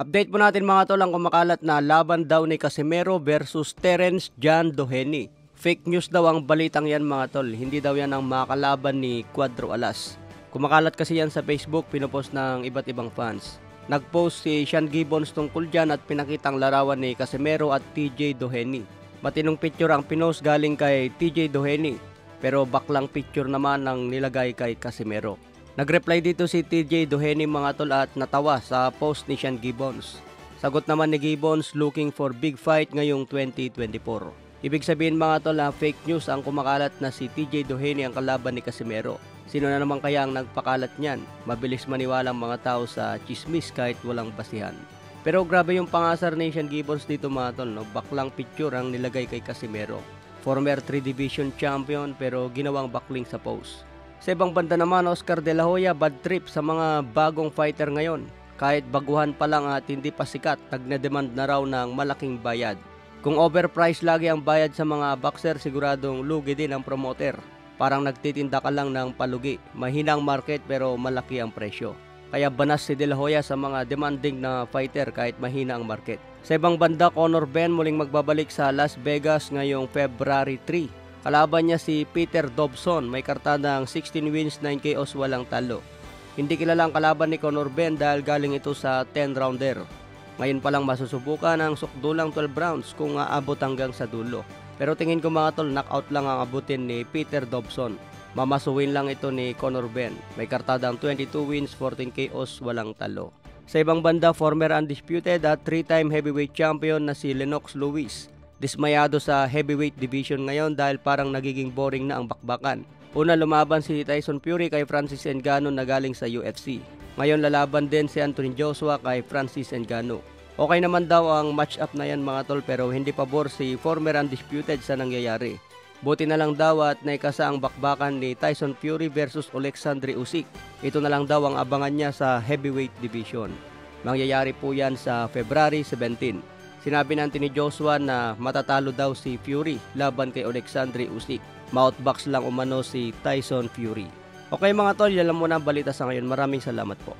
Update po natin mga tol ang kumakalat na laban daw ni Casimero versus Terence John Doheny. Fake news daw ang balitang yan mga tol, hindi daw yan ang makalaban ni Cuadro Alas. Kumakalat kasi yan sa Facebook, pinopost ng iba't ibang fans. Nagpost si Sean Gibbons tungkol dyan at pinakitang larawan ni Casimero at TJ Doheny. Matinong picture ang pinost galing kay TJ Doheny, pero baklang picture naman ang nilagay kay Casimero. Nag-reply dito si TJ Doheny mga tol at natawa sa post ni Sean Gibbons. Sagot naman ni Gibbons, looking for big fight ngayong 2024. Ibig sabihin mga tol na fake news ang kumakalat na si TJ Doheny ang kalaban ni Casimero. Sino na naman kaya ang nagpakalat niyan? Mabilis maniwala ang mga tao sa chismis kahit walang basihan. Pero grabe yung pangasar ni Sean Gibbons dito mga tol, no? Baklang picture ang nilagay kay Casimero. Former 3 Division champion pero ginawang bakling sa post. Sa ibang banda naman, Oscar De La Hoya bad trip sa mga bagong fighter ngayon. Kahit baguhan pa lang at hindi pa sikat, nagna-demand na raw ng malaking bayad. Kung overpriced lagi ang bayad sa mga boxer, siguradong lugi din ang promoter. Parang nagtitinda ka lang ng palugi. Mahinang market pero malaki ang presyo. Kaya banas si De La Hoya sa mga demanding na fighter kahit mahina ang market. Sa ibang banda, Conor Benn muling magbabalik sa Las Vegas ngayong February 3. Kalaban niya si Peter Dobson, may kartadang 16 wins, 9 KOs, walang talo. Hindi kilala ang kalaban ni Conor Benn dahil galing ito sa 10-rounder. Ngayon pa lang masusubukan ang sukdulang 12 rounds kung aabot hanggang sa dulo. Pero tingin ko mga tol, knockout lang ang abutin ni Peter Dobson. Mamasuwin lang ito ni Conor Benn. May kartadang 22 wins, 14 KOs, walang talo. Sa ibang banda, former undisputed at 3-time heavyweight champion na si Lennox Lewis. Dismayado sa heavyweight division ngayon dahil parang nagiging boring na ang bakbakan. Una lumaban si Tyson Fury kay Francis Ngannou na galing sa UFC. Ngayon lalaban din si Anthony Joshua kay Francis Ngannou. Okay naman daw ang match-up na yan mga tol pero hindi pabor si former undisputed sa nangyayari. Buti na lang daw at naikasa ang bakbakan ni Tyson Fury versus Alexandre Usyk. Ito na lang daw ang abangan niya sa heavyweight division. Mangyayari po yan sa February 17. Sinabi ni Anthony Joshua na matatalo daw si Fury laban kay Alexandre Usyk. Mouthbox lang umano si Tyson Fury. Okay mga tol, yan lang muna ang balita sa ngayon. Maraming salamat po.